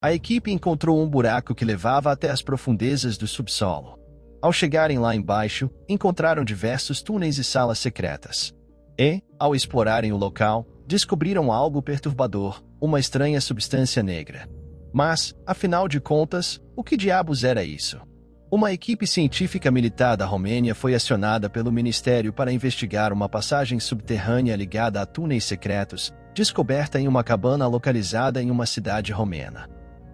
A equipe encontrou um buraco que levava até as profundezas do subsolo. Ao chegarem lá embaixo, encontraram diversos túneis e salas secretas. E, ao explorarem o local, descobriram algo perturbador, uma estranha substância negra. Mas, afinal de contas, o que diabos era isso? Uma equipe científica militar da Romênia foi acionada pelo Ministério para investigar uma passagem subterrânea ligada a túneis secretos, descoberta em uma cabana localizada em uma cidade romena.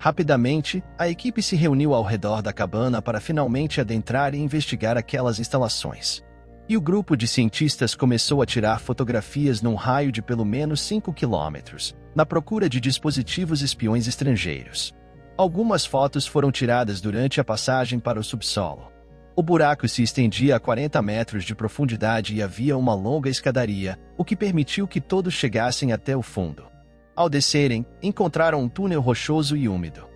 Rapidamente, a equipe se reuniu ao redor da cabana para finalmente adentrar e investigar aquelas instalações. E o grupo de cientistas começou a tirar fotografias num raio de pelo menos 5 quilômetros, na procura de dispositivos espiões estrangeiros. Algumas fotos foram tiradas durante a passagem para o subsolo. O buraco se estendia a 40 metros de profundidade e havia uma longa escadaria, o que permitiu que todos chegassem até o fundo. Ao descerem, encontraram um túnel rochoso e úmido.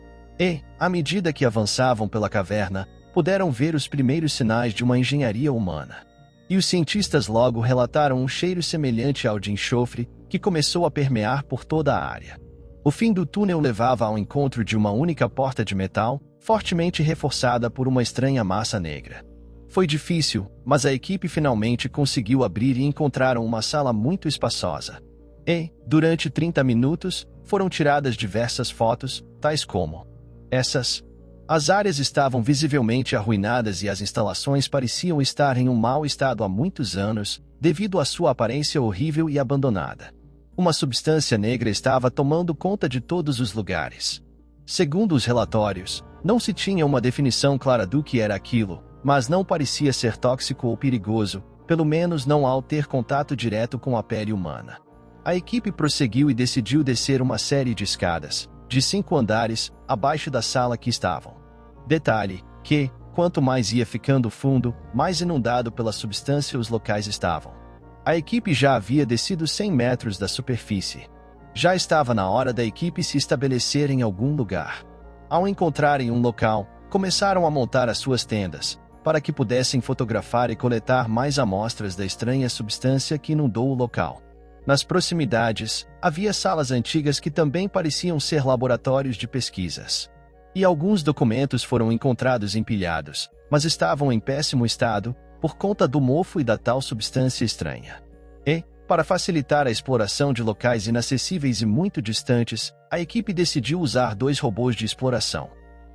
E, à medida que avançavam pela caverna, puderam ver os primeiros sinais de uma engenharia humana. E os cientistas logo relataram um cheiro semelhante ao de enxofre, que começou a permear por toda a área. O fim do túnel levava ao encontro de uma única porta de metal, fortemente reforçada por uma estranha massa negra. Foi difícil, mas a equipe finalmente conseguiu abrir e encontraram uma sala muito espaçosa. E, durante 30 minutos, foram tiradas diversas fotos, tais como essas. As áreas estavam visivelmente arruinadas e as instalações pareciam estar em um mau estado há muitos anos, devido à sua aparência horrível e abandonada. Uma substância negra estava tomando conta de todos os lugares. Segundo os relatórios, não se tinha uma definição clara do que era aquilo, mas não parecia ser tóxico ou perigoso, pelo menos não ao ter contato direto com a pele humana. A equipe prosseguiu e decidiu descer uma série de escadas, de 5 andares, abaixo da sala que estavam. Detalhe, que, quanto mais ia ficando fundo, mais inundado pela substância os locais estavam. A equipe já havia descido 100 metros da superfície. Já estava na hora da equipe se estabelecer em algum lugar. Ao encontrarem um local, começaram a montar as suas tendas, para que pudessem fotografar e coletar mais amostras da estranha substância que inundou o local. Nas proximidades, havia salas antigas que também pareciam ser laboratórios de pesquisas. E alguns documentos foram encontrados empilhados, mas estavam em péssimo estado, por conta do mofo e da tal substância estranha. E, para facilitar a exploração de locais inacessíveis e muito distantes, a equipe decidiu usar 2 robôs de exploração.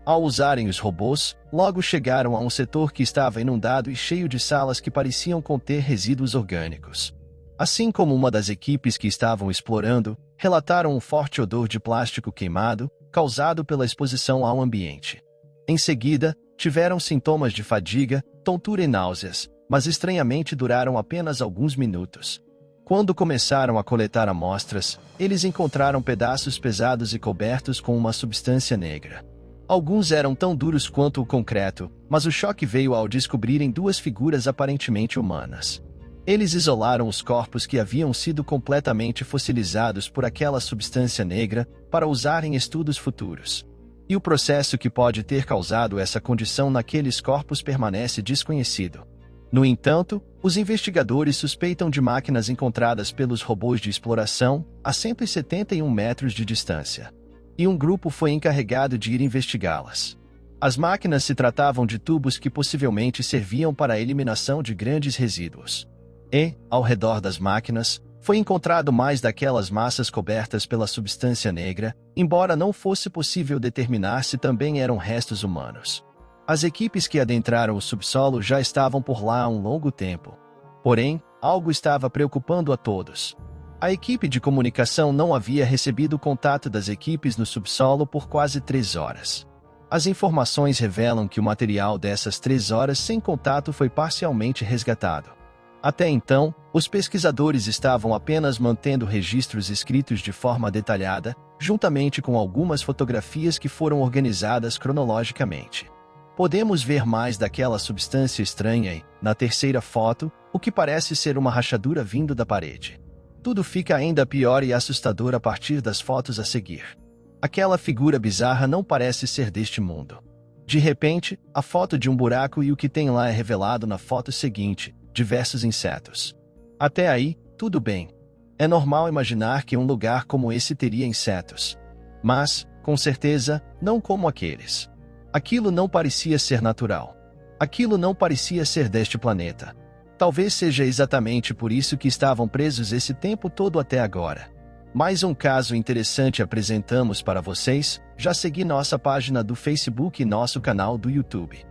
Ao usarem os robôs, logo chegaram a um setor que estava inundado e cheio de salas que pareciam conter resíduos orgânicos. Assim como uma das equipes que estavam explorando, relataram um forte odor de plástico queimado, causado pela exposição ao ambiente. Em seguida, tiveram sintomas de fadiga, tontura e náuseas, mas estranhamente duraram apenas alguns minutos. Quando começaram a coletar amostras, eles encontraram pedaços pesados e cobertos com uma substância negra. Alguns eram tão duros quanto o concreto, mas o choque veio ao descobrirem 2 figuras aparentemente humanas. Eles isolaram os corpos que haviam sido completamente fossilizados por aquela substância negra para usar em estudos futuros. E o processo que pode ter causado essa condição naqueles corpos permanece desconhecido. No entanto, os investigadores suspeitam de máquinas encontradas pelos robôs de exploração a 171 metros de distância. E um grupo foi encarregado de ir investigá-las. As máquinas se tratavam de tubos que possivelmente serviam para a eliminação de grandes resíduos. E, ao redor das máquinas, foi encontrado mais daquelas massas cobertas pela substância negra, embora não fosse possível determinar se também eram restos humanos. As equipes que adentraram o subsolo já estavam por lá há um longo tempo. Porém, algo estava preocupando a todos. A equipe de comunicação não havia recebido contato das equipes no subsolo por quase 3 horas. As informações revelam que o material dessas 3 horas sem contato foi parcialmente resgatado. Até então, os pesquisadores estavam apenas mantendo registros escritos de forma detalhada, juntamente com algumas fotografias que foram organizadas cronologicamente. Podemos ver mais daquela substância estranha e, na terceira foto, o que parece ser uma rachadura vindo da parede. Tudo fica ainda pior e assustador a partir das fotos a seguir. Aquela figura bizarra não parece ser deste mundo. De repente, a foto de um buraco e o que tem lá é revelado na foto seguinte: diversos insetos. Até aí, tudo bem. É normal imaginar que um lugar como esse teria insetos. Mas, Com certeza, não como aqueles. Aquilo não parecia ser natural. Aquilo não parecia ser deste planeta. Talvez seja exatamente por isso que estavam presos esse tempo todo até agora. Mais um caso interessante apresentamos para vocês. Já segui nossa página do Facebook e nosso canal do YouTube.